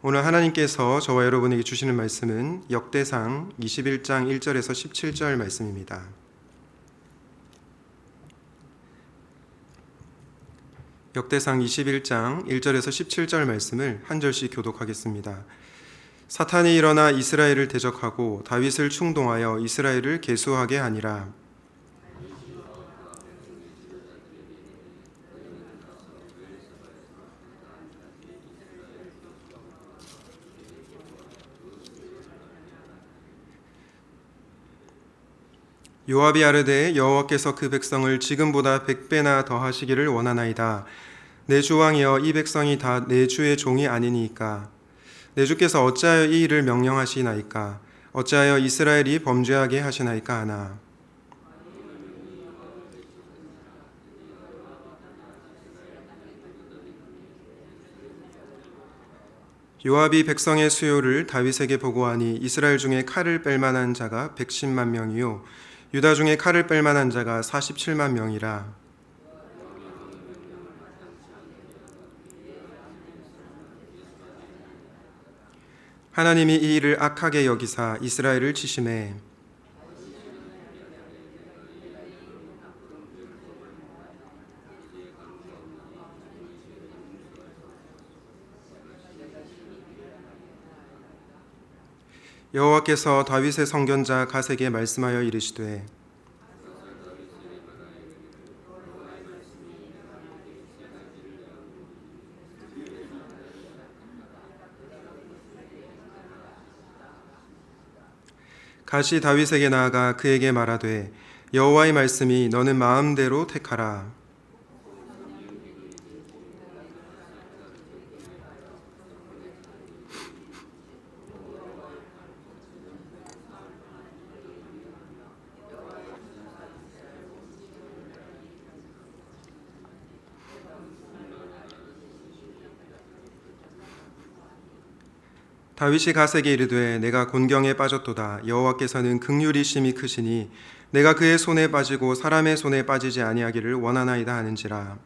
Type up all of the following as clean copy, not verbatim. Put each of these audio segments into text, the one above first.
오늘 하나님께서 저와 여러분에게 주시는 말씀은 역대상 21장 1절에서 17절 말씀입니다. 역대상 21장 1절에서 17절 말씀을 한 절씩 교독하겠습니다. 사탄이 일어나 이스라엘을 대적하고 다윗을 충동하여 이스라엘을 계수하게 하니라. 요압이 아뢰되 여호와께서 그 백성을 지금보다 100배나 더하시기를 원하나이다. 내 주 왕이여, 이 백성이 다 내 주의 종이 아니니까. 내 주께서 어찌하여 이 일을 명령하시나이까? 어찌하여 이스라엘이 범죄하게 하시나이까 하나. 요압이 백성의 수요를 다윗에게 보고하니 이스라엘 중에 칼을 뺄 만한 자가 110만 명이요 유다 중에 칼을 뺄 만한 자가 47만 명이라. 하나님이 이 일을 악하게 여기사 이스라엘을 치심해 여호와께서 다윗의 선견자 갓에게 말씀하여 이르시되 갓이 다윗에게 나아가 그에게 말하되 여호와의 말씀이 너는 마음대로 택하라. 다윗이 갓에게 이르되 내가 곤경에 빠졌도다. 여호와께서는 긍휼이 심히 크시니 내가 그의 손에 빠지고 사람의 손에 빠지지 아니하기를 원하나이다 하는지라.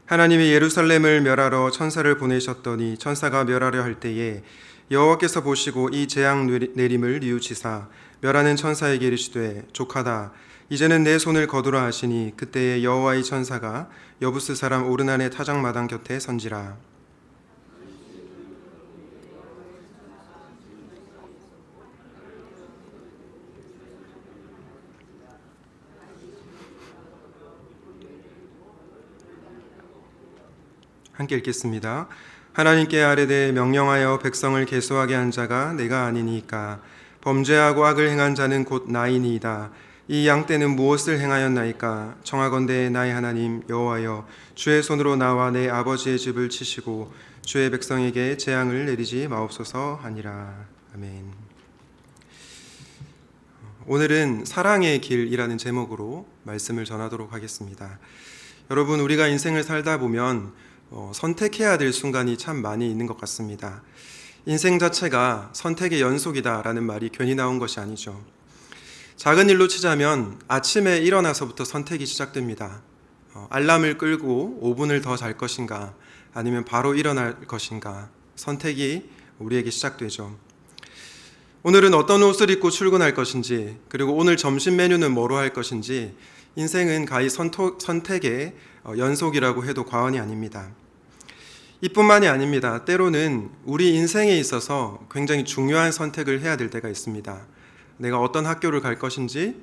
하나님이 예루살렘을 멸하러 천사를 보내셨더니 천사가 멸하려 할 때에 여호와께서 보시고 이 재앙 내림을 뉘우치사 멸하는 천사에게 이르시되 족하다. 이제는 내 손을 거두라 하시니 그때에 여호와의 천사가 여부스 사람 오르난의 타작마당 곁에 선지라. 함께 읽겠습니다. 하나님께 아뢰되 명령하여 백성을 계수하게 한 자가 내가 아니니까. 범죄하고 악을 행한 자는 곧 나이니이다. 이 양 떼는 무엇을 행하였나이까? 청하건대 나의 하나님 여호와여, 주의 손으로 나와 내 아버지의 집을 치시고 주의 백성에게 재앙을 내리지 마옵소서 하니라. 아멘. 오늘은 사랑의 길이라는 제목으로 말씀을 전하도록 하겠습니다. 여러분, 우리가 인생을 살다 보면 선택해야 될 순간이 참 많이 있는 것 같습니다. 인생 자체가 선택의 연속이다라는 말이 괜히 나온 것이 아니죠. 작은 일로 치자면 아침에 일어나서부터 선택이 시작됩니다. 알람을 끌고 5분을 더 잘 것인가, 아니면 바로 일어날 것인가, 선택이 우리에게 시작되죠. 오늘은 어떤 옷을 입고 출근할 것인지, 그리고 오늘 점심 메뉴는 뭐로 할 것인지, 인생은 가히 선택의 연속이라고 해도 과언이 아닙니다. 이뿐만이 아닙니다. 때로는 우리 인생에 있어서 굉장히 중요한 선택을 해야 될 때가 있습니다. 내가 어떤 학교를 갈 것인지,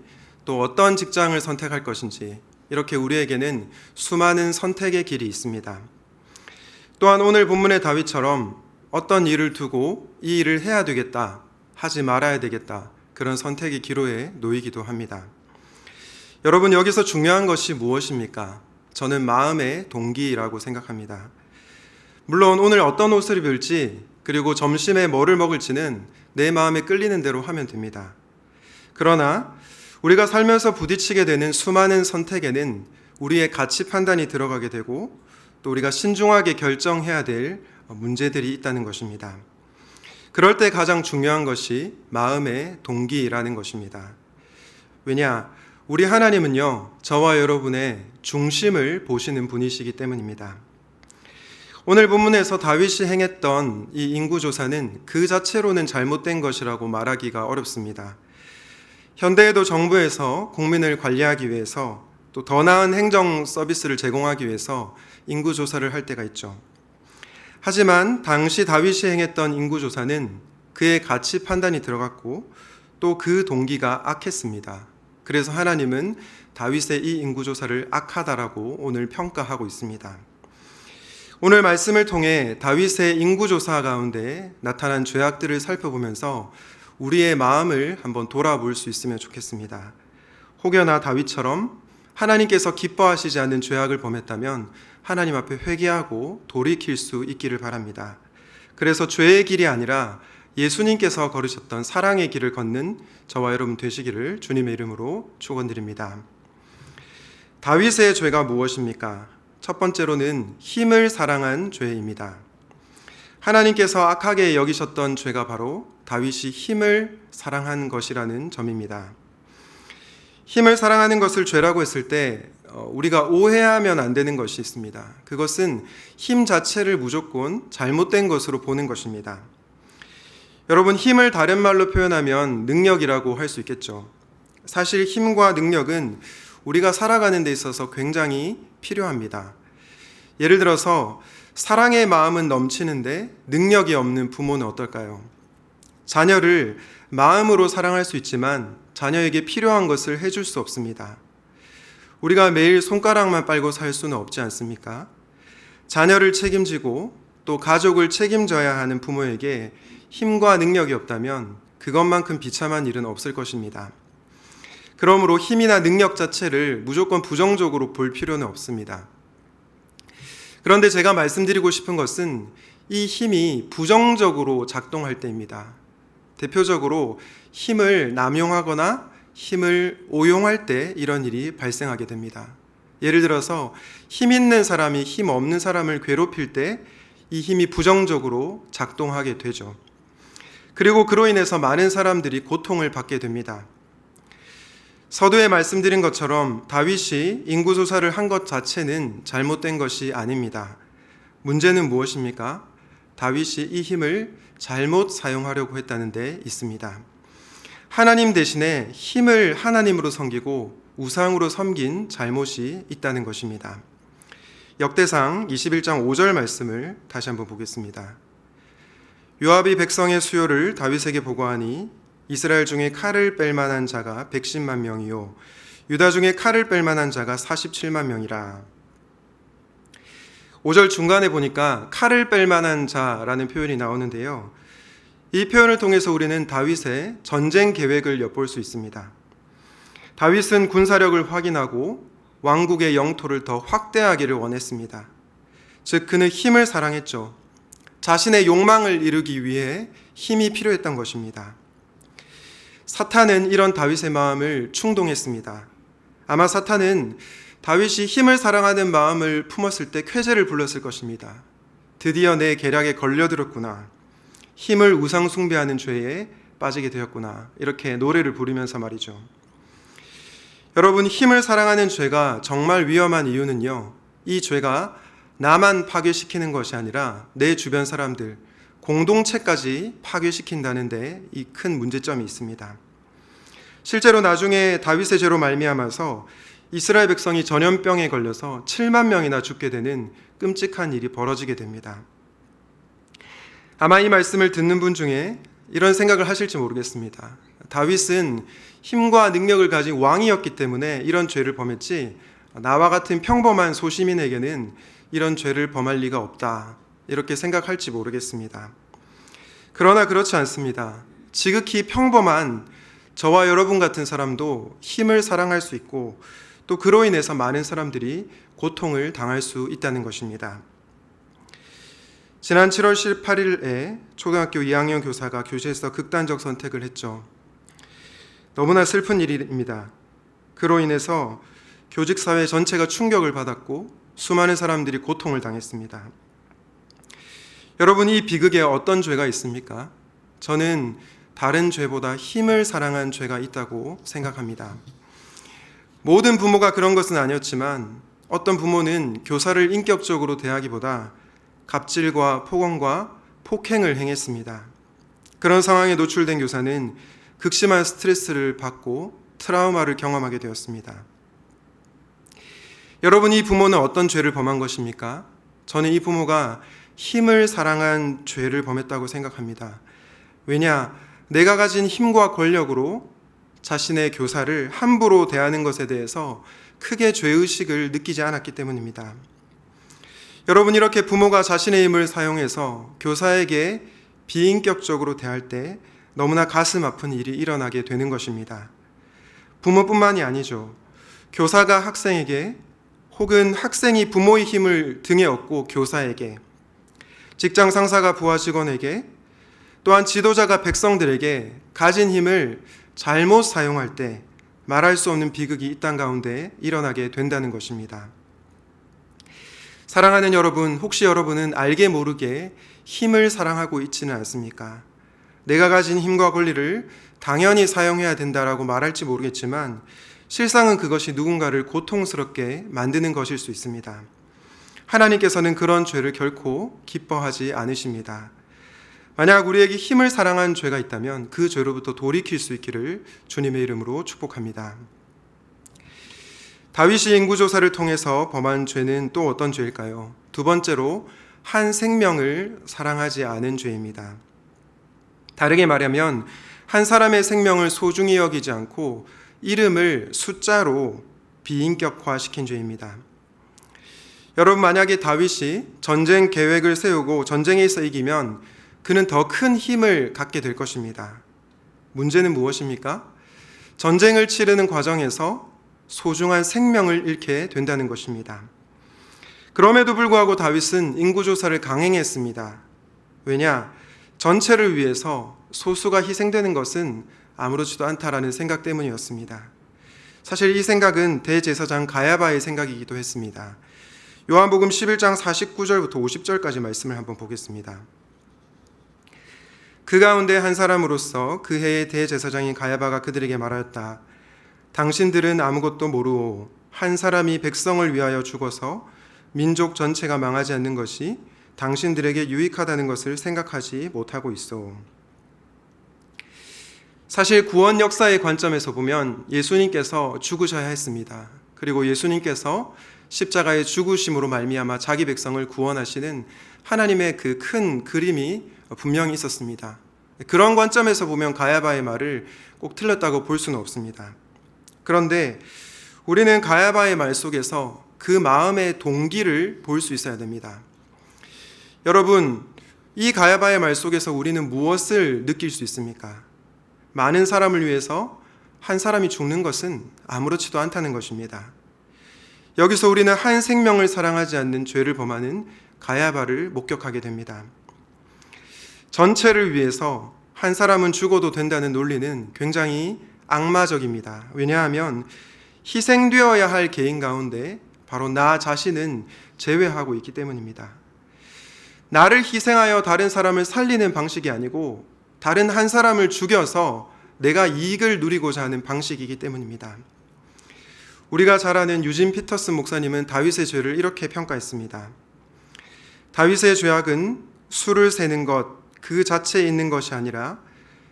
또 어떤 직장을 선택할 것인지, 이렇게 우리에게는 수많은 선택의 길이 있습니다. 또한 오늘 본문의 다윗처럼 어떤 일을 두고 이 일을 해야 되겠다, 하지 말아야 되겠다, 그런 선택의 기로에 놓이기도 합니다. 여러분, 여기서 중요한 것이 무엇입니까? 저는 마음의 동기라고 생각합니다. 물론 오늘 어떤 옷을 입을지, 그리고 점심에 뭐를 먹을지는 내 마음에 끌리는 대로 하면 됩니다. 그러나 우리가 살면서 부딪히게 되는 수많은 선택에는 우리의 가치 판단이 들어가게 되고, 또 우리가 신중하게 결정해야 될 문제들이 있다는 것입니다. 그럴 때 가장 중요한 것이 마음의 동기라는 것입니다. 왜냐? 우리 하나님은요, 저와 여러분의 중심을 보시는 분이시기 때문입니다. 오늘 본문에서 다윗이 행했던 이 인구조사는 그 자체로는 잘못된 것이라고 말하기가 어렵습니다. 현대에도 정부에서 국민을 관리하기 위해서 또 더 나은 행정 서비스를 제공하기 위해서 인구조사를 할 때가 있죠. 하지만 당시 다윗이 행했던 인구조사는 그의 가치 판단이 들어갔고 또 그 동기가 악했습니다. 그래서 하나님은 다윗의 이 인구조사를 악하다라고 오늘 평가하고 있습니다. 오늘 말씀을 통해 다윗의 인구조사 가운데 나타난 죄악들을 살펴보면서 우리의 마음을 한번 돌아볼 수 있으면 좋겠습니다. 혹여나 다윗처럼 하나님께서 기뻐하시지 않는 죄악을 범했다면 하나님 앞에 회개하고 돌이킬 수 있기를 바랍니다. 그래서 죄의 길이 아니라 예수님께서 걸으셨던 사랑의 길을 걷는 저와 여러분 되시기를 주님의 이름으로 축원드립니다. 다윗의 죄가 무엇입니까? 첫 번째로는 힘을 사랑한 죄입니다. 하나님께서 악하게 여기셨던 죄가 바로 다윗이 힘을 사랑한 것이라는 점입니다. 힘을 사랑하는 것을 죄라고 했을 때 우리가 오해하면 안 되는 것이 있습니다. 그것은 힘 자체를 무조건 잘못된 것으로 보는 것입니다. 여러분, 힘을 다른 말로 표현하면 능력이라고 할 수 있겠죠. 사실 힘과 능력은 우리가 살아가는 데 있어서 굉장히 필요합니다. 예를 들어서 사랑의 마음은 넘치는데 능력이 없는 부모는 어떨까요? 자녀를 마음으로 사랑할 수 있지만 자녀에게 필요한 것을 해줄 수 없습니다. 우리가 매일 손가락만 빨고 살 수는 없지 않습니까? 자녀를 책임지고 또 가족을 책임져야 하는 부모에게 힘과 능력이 없다면 그것만큼 비참한 일은 없을 것입니다. 그러므로 힘이나 능력 자체를 무조건 부정적으로 볼 필요는 없습니다. 그런데 제가 말씀드리고 싶은 것은 이 힘이 부정적으로 작동할 때입니다. 대표적으로 힘을 남용하거나 힘을 오용할 때 이런 일이 발생하게 됩니다. 예를 들어서 힘 있는 사람이 힘 없는 사람을 괴롭힐 때 이 힘이 부정적으로 작동하게 되죠. 그리고 그로 인해서 많은 사람들이 고통을 받게 됩니다. 서두에 말씀드린 것처럼 다윗이 인구조사를 한 것 자체는 잘못된 것이 아닙니다. 문제는 무엇입니까? 다윗이 이 힘을 잘못 사용하려고 했다는 데 있습니다. 하나님 대신에 힘을 하나님으로 섬기고 우상으로 섬긴 잘못이 있다는 것입니다. 역대상 21장 5절 말씀을 다시 한번 보겠습니다. 요압이 백성의 수요를 다윗에게 보고하니 이스라엘 중에 칼을 뺄 만한 자가 110만 명이요 유다 중에 칼을 뺄 만한 자가 47만 명이라. 5절 중간에 보니까 칼을 뺄 만한 자라는 표현이 나오는데요. 이 표현을 통해서 우리는 다윗의 전쟁 계획을 엿볼 수 있습니다. 다윗은 군사력을 확인하고 왕국의 영토를 더 확대하기를 원했습니다. 즉 그는 힘을 사랑했죠. 자신의 욕망을 이루기 위해 힘이 필요했던 것입니다. 사탄은 이런 다윗의 마음을 충동했습니다. 아마 사탄은 다윗이 힘을 사랑하는 마음을 품었을 때 쾌재를 불렀을 것입니다. 드디어 내 계략에 걸려들었구나. 힘을 우상 숭배하는 죄에 빠지게 되었구나. 이렇게 노래를 부르면서 말이죠. 여러분, 힘을 사랑하는 죄가 정말 위험한 이유는요, 이 죄가 나만 파괴시키는 것이 아니라 내 주변 사람들, 공동체까지 파괴시킨다는 데 이 큰 문제점이 있습니다. 실제로 나중에 다윗의 죄로 말미암아서 이스라엘 백성이 전염병에 걸려서 7만 명이나 죽게 되는 끔찍한 일이 벌어지게 됩니다. 아마 이 말씀을 듣는 분 중에 이런 생각을 하실지 모르겠습니다. 다윗은 힘과 능력을 가진 왕이었기 때문에 이런 죄를 범했지 나와 같은 평범한 소시민에게는 이런 죄를 범할 리가 없다, 이렇게 생각할지 모르겠습니다. 그러나 그렇지 않습니다. 지극히 평범한 저와 여러분 같은 사람도 힘을 사랑할 수 있고 또 그로 인해서 많은 사람들이 고통을 당할 수 있다는 것입니다. 지난 7월 18일에 초등학교 2학년 교사가 교실에서 극단적 선택을 했죠. 너무나 슬픈 일입니다. 그로 인해서 교직사회 전체가 충격을 받았고 수많은 사람들이 고통을 당했습니다. 여러분, 이 비극에 어떤 죄가 있습니까? 저는 다른 죄보다 힘을 사랑한 죄가 있다고 생각합니다. 모든 부모가 그런 것은 아니었지만 어떤 부모는 교사를 인격적으로 대하기보다 갑질과 폭언과 폭행을 행했습니다. 그런 상황에 노출된 교사는 극심한 스트레스를 받고 트라우마를 경험하게 되었습니다. 여러분, 이 부모는 어떤 죄를 범한 것입니까? 저는 이 부모가 힘을 사랑한 죄를 범했다고 생각합니다. 왜냐? 내가 가진 힘과 권력으로 자신의 교사를 함부로 대하는 것에 대해서 크게 죄의식을 느끼지 않았기 때문입니다. 여러분, 이렇게 부모가 자신의 힘을 사용해서 교사에게 비인격적으로 대할 때 너무나 가슴 아픈 일이 일어나게 되는 것입니다. 부모뿐만이 아니죠. 교사가 학생에게 혹은 학생이 부모의 힘을 등에 업고 교사에게, 직장 상사가 부하 직원에게, 또한 지도자가 백성들에게 가진 힘을 잘못 사용할 때 말할 수 없는 비극이 이 땅 가운데 일어나게 된다는 것입니다. 사랑하는 여러분, 혹시 여러분은 알게 모르게 힘을 사랑하고 있지는 않습니까? 내가 가진 힘과 권리를 당연히 사용해야 된다라고 말할지 모르겠지만 실상은 그것이 누군가를 고통스럽게 만드는 것일 수 있습니다. 하나님께서는 그런 죄를 결코 기뻐하지 않으십니다. 만약 우리에게 힘을 사랑한 죄가 있다면 그 죄로부터 돌이킬 수 있기를 주님의 이름으로 축복합니다. 다윗이 인구조사를 통해서 범한 죄는 또 어떤 죄일까요? 두 번째로 한 생명을 사랑하지 않은 죄입니다. 다르게 말하면 한 사람의 생명을 소중히 여기지 않고 이름을 숫자로 비인격화시킨 죄입니다. 여러분, 만약에 다윗이 전쟁 계획을 세우고 전쟁에서 이기면 그는 더 큰 힘을 갖게 될 것입니다. 문제는 무엇입니까? 전쟁을 치르는 과정에서 소중한 생명을 잃게 된다는 것입니다. 그럼에도 불구하고 다윗은 인구조사를 강행했습니다. 왜냐? 전체를 위해서 소수가 희생되는 것은 아무렇지도 않다라는 생각 때문이었습니다. 사실 이 생각은 대제사장 가야바의 생각이기도 했습니다. 요한복음 11장 49절부터 50절까지 말씀을 한번 보겠습니다. 그 가운데 한 사람으로서 그 해의 대제사장인 가야바가 그들에게 말하였다. 당신들은 아무것도 모르오. 한 사람이 백성을 위하여 죽어서 민족 전체가 망하지 않는 것이 당신들에게 유익하다는 것을 생각하지 못하고 있어. 사실 구원 역사의 관점에서 보면 예수님께서 죽으셔야 했습니다. 그리고 예수님께서 십자가의 죽으심으로 말미암아 자기 백성을 구원하시는 하나님의 그 큰 그림이 분명히 있었습니다. 그런 관점에서 보면 가야바의 말을 꼭 틀렸다고 볼 수는 없습니다. 그런데 우리는 가야바의 말 속에서 그 마음의 동기를 볼 수 있어야 됩니다. 여러분, 이 가야바의 말 속에서 우리는 무엇을 느낄 수 있습니까? 많은 사람을 위해서 한 사람이 죽는 것은 아무렇지도 않다는 것입니다. 여기서 우리는 한 생명을 사랑하지 않는 죄를 범하는 가야바를 목격하게 됩니다. 전체를 위해서 한 사람은 죽어도 된다는 논리는 굉장히 악마적입니다. 왜냐하면 희생되어야 할 개인 가운데 바로 나 자신은 제외하고 있기 때문입니다. 나를 희생하여 다른 사람을 살리는 방식이 아니고 다른 한 사람을 죽여서 내가 이익을 누리고자 하는 방식이기 때문입니다. 우리가 잘 아는 유진 피터슨 목사님은 다윗의 죄를 이렇게 평가했습니다. 다윗의 죄악은 수를 세는 것 그 자체에 있는 것이 아니라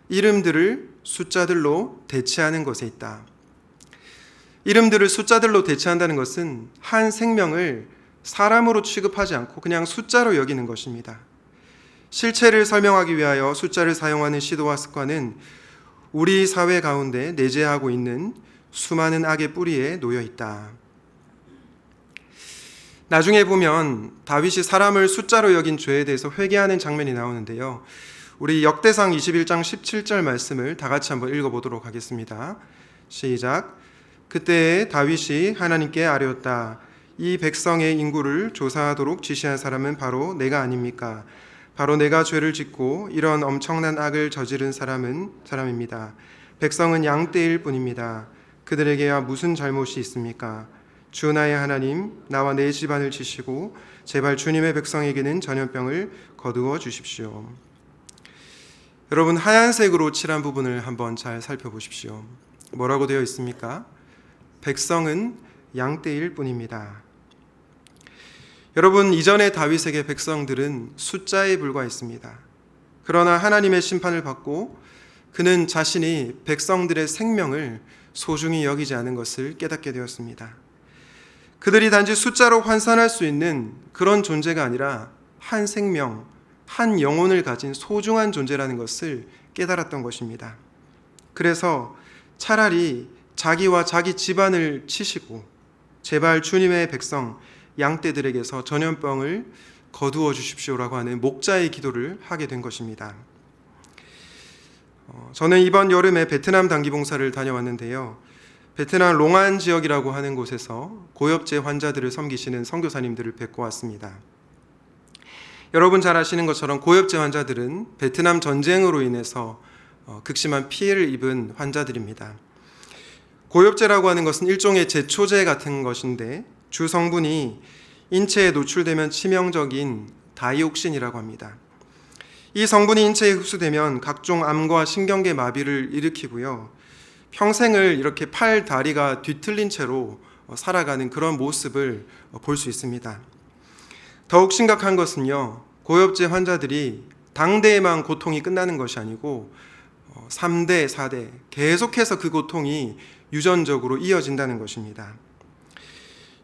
이름들을 숫자들로 대체하는 것에 있다. 이름들을 숫자들로 대체한다는 것은 한 생명을 사람으로 취급하지 않고 그냥 숫자로 여기는 것입니다. 실체를 설명하기 위하여 숫자를 사용하는 시도와 습관은 우리 사회 가운데 내재하고 있는 수많은 악의 뿌리에 놓여 있다. 나중에 보면 다윗이 사람을 숫자로 여긴 죄에 대해서 회개하는 장면이 나오는데요. 우리 역대상 21장 17절 말씀을 다 같이 한번 읽어보도록 하겠습니다. 시작. 그때 다윗이 하나님께 아뢰었다. 이 백성의 인구를 조사하도록 지시한 사람은 바로 내가 아닙니까? 바로 내가 죄를 짓고 이런 엄청난 악을 저지른 사람입니다. 백성은 양떼일 뿐입니다. 그들에게야 무슨 잘못이 있습니까? 주 나의 하나님, 나와 내 집안을 치시고 제발 주님의 백성에게는 전염병을 거두어 주십시오. 여러분, 하얀색으로 칠한 부분을 한번 잘 살펴보십시오. 뭐라고 되어 있습니까? 백성은 양떼일 뿐입니다. 여러분, 이전의 다윗에게 백성들은 숫자에 불과했습니다. 그러나 하나님의 심판을 받고 그는 자신이 백성들의 생명을 소중히 여기지 않은 것을 깨닫게 되었습니다. 그들이 단지 숫자로 환산할 수 있는 그런 존재가 아니라 한 생명, 한 영혼을 가진 소중한 존재라는 것을 깨달았던 것입니다. 그래서 차라리 자기와 자기 집안을 치시고 제발 주님의 백성 양떼들에게서 전염병을 거두어 주십시오라고 하는 목자의 기도를 하게 된 것입니다. 저는 이번 여름에 베트남 단기봉사를 다녀왔는데요. 베트남 롱안 지역이라고 하는 곳에서 고엽제 환자들을 섬기시는 선교사님들을 뵙고 왔습니다. 여러분 잘 아시는 것처럼 고엽제 환자들은 베트남 전쟁으로 인해서 극심한 피해를 입은 환자들입니다. 고엽제라고 하는 것은 일종의 제초제 같은 것인데 주 성분이 인체에 노출되면 치명적인 다이옥신이라고 합니다. 이 성분이 인체에 흡수되면 각종 암과 신경계 마비를 일으키고요. 평생을 이렇게 팔, 다리가 뒤틀린 채로 살아가는 그런 모습을 볼 수 있습니다. 더욱 심각한 것은요, 고엽제 환자들이 당대에만 고통이 끝나는 것이 아니고 3대, 4대 계속해서 그 고통이 유전적으로 이어진다는 것입니다.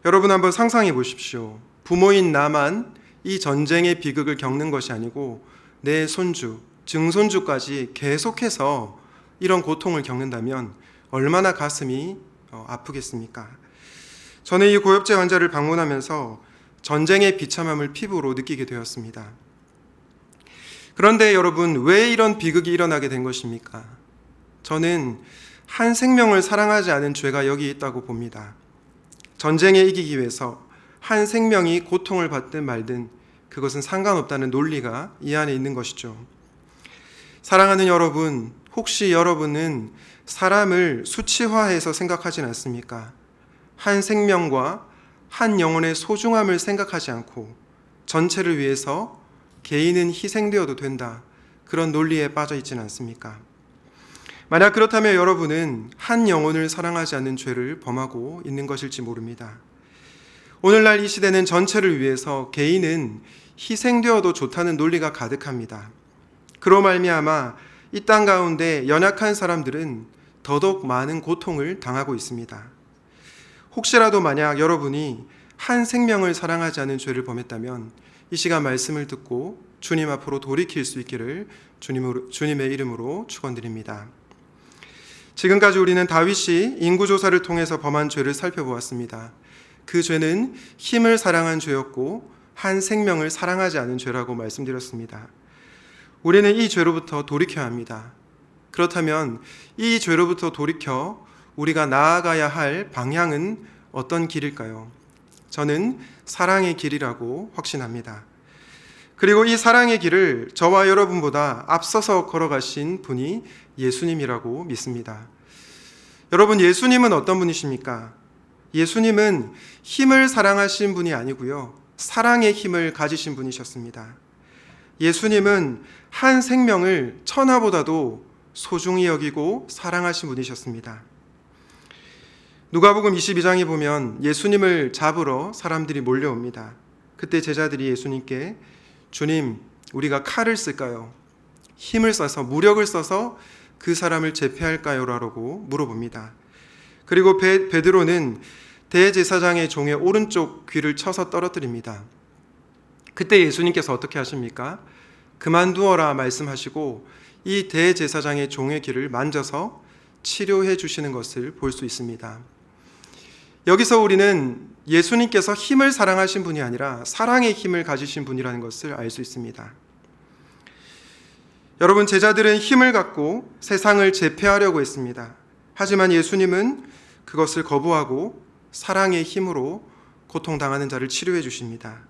여러분 한번 상상해 보십시오. 부모인 나만 이 전쟁의 비극을 겪는 것이 아니고 내 손주, 증손주까지 계속해서 이런 고통을 겪는다면 얼마나 가슴이 아프겠습니까? 저는 이 고엽제 환자를 방문하면서 전쟁의 비참함을 피부로 느끼게 되었습니다. 그런데 여러분, 왜 이런 비극이 일어나게 된 것입니까? 저는 한 생명을 사랑하지 않은 죄가 여기 있다고 봅니다. 전쟁에 이기기 위해서 한 생명이 고통을 받든 말든 그것은 상관없다는 논리가 이 안에 있는 것이죠. 사랑하는 여러분, 혹시 여러분은 사람을 수치화해서 생각하진 않습니까? 한 생명과 한 영혼의 소중함을 생각하지 않고 전체를 위해서 개인은 희생되어도 된다, 그런 논리에 빠져 있지는 않습니까? 만약 그렇다면 여러분은 한 영혼을 사랑하지 않는 죄를 범하고 있는 것일지 모릅니다. 오늘날 이 시대는 전체를 위해서 개인은 희생되어도 좋다는 논리가 가득합니다. 그로 말미암아 이 땅 가운데 연약한 사람들은 더더욱 많은 고통을 당하고 있습니다. 혹시라도 만약 여러분이 한 생명을 사랑하지 않은 죄를 범했다면 이 시간 말씀을 듣고 주님 앞으로 돌이킬 수 있기를 주님의 이름으로 축원드립니다. 지금까지 우리는 다윗이 인구조사를 통해서 범한 죄를 살펴보았습니다. 그 죄는 힘을 사랑한 죄였고 한 생명을 사랑하지 않은 죄라고 말씀드렸습니다. 우리는 이 죄로부터 돌이켜야 합니다. 그렇다면 이 죄로부터 돌이켜 우리가 나아가야 할 방향은 어떤 길일까요? 저는 사랑의 길이라고 확신합니다. 그리고 이 사랑의 길을 저와 여러분보다 앞서서 걸어가신 분이 예수님이라고 믿습니다. 여러분, 예수님은 어떤 분이십니까? 예수님은 힘을 사랑하신 분이 아니고요, 사랑의 힘을 가지신 분이셨습니다. 예수님은 한 생명을 천하보다도 소중히 여기고 사랑하신 분이셨습니다. 누가복음 22장에 보면 예수님을 잡으러 사람들이 몰려옵니다. 그때 제자들이 예수님께 주님, 우리가 칼을 쓸까요? 힘을 써서, 무력을 써서 그 사람을 제패할까요? 라고 물어봅니다. 그리고 베드로는 대제사장의 종의 오른쪽 귀를 쳐서 떨어뜨립니다. 그때 예수님께서 어떻게 하십니까? 그만두어라 말씀하시고 이 대제사장의 종의 귀를 만져서 치료해 주시는 것을 볼 수 있습니다. 여기서 우리는 예수님께서 힘을 사랑하신 분이 아니라 사랑의 힘을 가지신 분이라는 것을 알 수 있습니다. 여러분, 제자들은 힘을 갖고 세상을 제패하려고 했습니다. 하지만 예수님은 그것을 거부하고 사랑의 힘으로 고통당하는 자를 치료해 주십니다.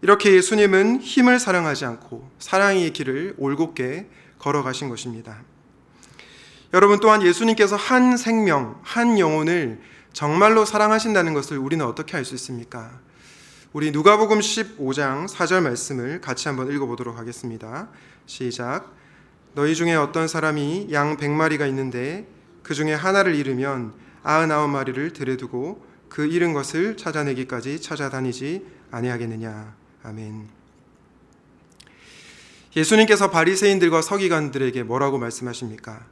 이렇게 예수님은 힘을 사랑하지 않고 사랑의 길을 올곧게 걸어가신 것입니다. 여러분, 또한 예수님께서 한 생명, 한 영혼을 정말로 사랑하신다는 것을 우리는 어떻게 알 수 있습니까? 우리 누가복음 15장 4절 말씀을 같이 한번 읽어보도록 하겠습니다. 시작. 너희 중에 어떤 사람이 양 100마리가 있는데 그 중에 하나를 잃으면 99마리를 들에 두고 그 잃은 것을 찾아내기까지 찾아다니지 아니하겠느냐. 아멘. 예수님께서 바리새인들과 서기관들에게 뭐라고 말씀하십니까?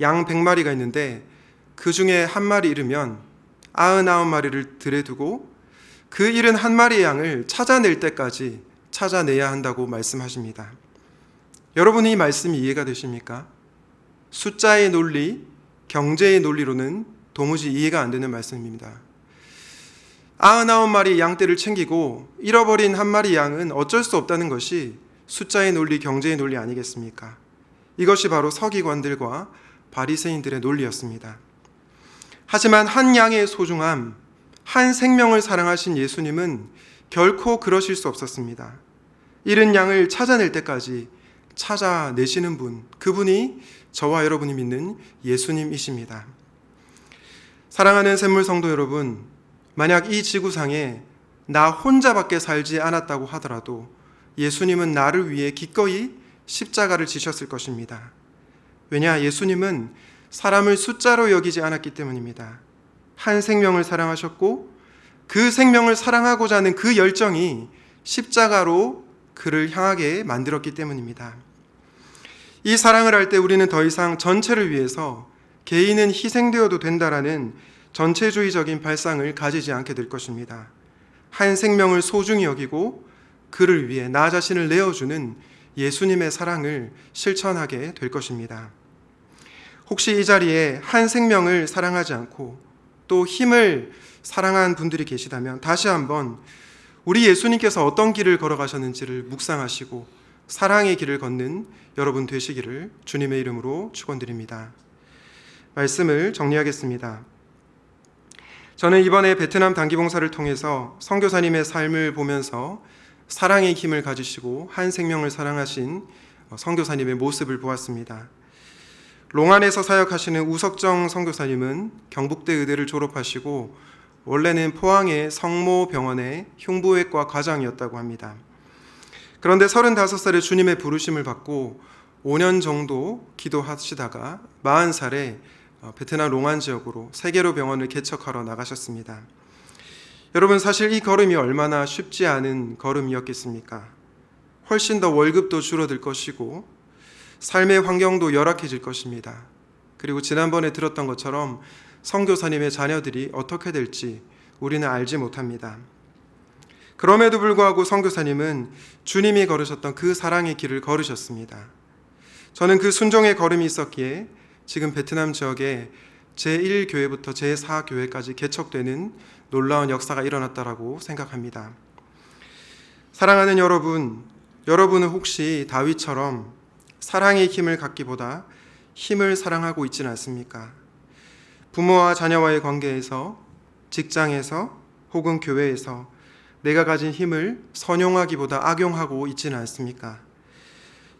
양 100마리가 있는데 그 중에 한 마리 잃으면 99마리를 들에 두고 그 잃은 한 마리의 양을 찾아낼 때까지 찾아내야 한다고 말씀하십니다. 여러분, 이 말씀이 이해가 되십니까? 숫자의 논리, 경제의 논리로는 도무지 이해가 안 되는 말씀입니다. 99마리 양떼를 챙기고 잃어버린 한 마리 양은 어쩔 수 없다는 것이 숫자의 논리, 경제의 논리 아니겠습니까? 이것이 바로 서기관들과 바리새인들의 논리였습니다. 하지만 한 양의 소중함, 한 생명을 사랑하신 예수님은 결코 그러실 수 없었습니다. 잃은 양을 찾아낼 때까지 찾아내시는 분, 그분이 저와 여러분이 믿는 예수님이십니다. 사랑하는 샘물 성도 여러분, 만약 이 지구상에 나 혼자밖에 살지 않았다고 하더라도 예수님은 나를 위해 기꺼이 십자가를 지셨을 것입니다. 왜냐? 예수님은 사람을 숫자로 여기지 않았기 때문입니다. 한 생명을 사랑하셨고 그 생명을 사랑하고자 하는 그 열정이 십자가로 그를 향하게 만들었기 때문입니다. 이 사랑을 할 때 우리는 더 이상 전체를 위해서 개인은 희생되어도 된다라는 전체주의적인 발상을 가지지 않게 될 것입니다. 한 생명을 소중히 여기고 그를 위해 나 자신을 내어주는 예수님의 사랑을 실천하게 될 것입니다. 혹시 이 자리에 한 생명을 사랑하지 않고 또 힘을 사랑한 분들이 계시다면 다시 한번 우리 예수님께서 어떤 길을 걸어가셨는지를 묵상하시고 사랑의 길을 걷는 여러분 되시기를 주님의 이름으로 축원드립니다. 말씀을 정리하겠습니다. 저는 이번에 베트남 단기봉사를 통해서 선교사님의 삶을 보면서 사랑의 힘을 가지시고 한 생명을 사랑하신 선교사님의 모습을 보았습니다. 롱안에서 사역하시는 우석정 선교사님은 경북대 의대를 졸업하시고 원래는 포항의 성모병원의 흉부외과 과장이었다고 합니다. 그런데 35살에 주님의 부르심을 받고 5년 정도 기도하시다가 40살에 베트남 롱안 지역으로 세계로 병원을 개척하러 나가셨습니다. 여러분, 사실 이 걸음이 얼마나 쉽지 않은 걸음이었겠습니까? 훨씬 더 월급도 줄어들 것이고 삶의 환경도 열악해질 것입니다. 그리고 지난번에 들었던 것처럼 선교사님의 자녀들이 어떻게 될지 우리는 알지 못합니다. 그럼에도 불구하고 선교사님은 주님이 걸으셨던 그 사랑의 길을 걸으셨습니다. 저는 그 순종의 걸음이 있었기에 지금 베트남 지역에 제1교회부터 제4교회까지 개척되는 놀라운 역사가 일어났다라고 생각합니다. 사랑하는 여러분, 여러분은 혹시 다윗처럼 사랑의 힘을 갖기보다 힘을 사랑하고 있지는 않습니까? 부모와 자녀와의 관계에서, 직장에서, 혹은 교회에서 내가 가진 힘을 선용하기보다 악용하고 있지는 않습니까?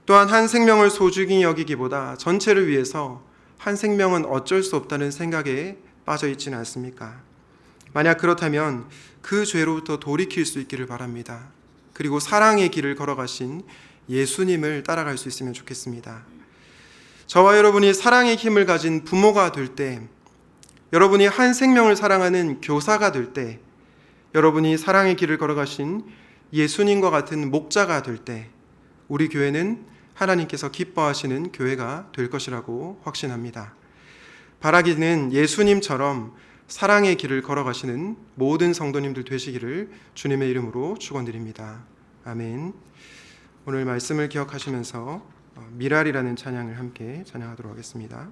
또한 한 생명을 소중히 여기기보다 전체를 위해서 한 생명은 어쩔 수 없다는 생각에 빠져 있지는 않습니까? 만약 그렇다면 그 죄로부터 돌이킬 수 있기를 바랍니다. 그리고 사랑의 길을 걸어가신 예수님을 따라갈 수 있으면 좋겠습니다. 저와 여러분이 사랑의 힘을 가진 부모가 될 때, 여러분이 한 생명을 사랑하는 교사가 될 때, 여러분이 사랑의 길을 걸어가신 예수님과 같은 목자가 될 때, 우리 교회는 하나님께서 기뻐하시는 교회가 될 것이라고 확신합니다. 바라기는 예수님처럼 사랑의 길을 걸어가시는 모든 성도님들 되시기를 주님의 이름으로 축원드립니다. 아멘. 오늘 말씀을 기억하시면서 미랄이라는 찬양을 함께 찬양하도록 하겠습니다.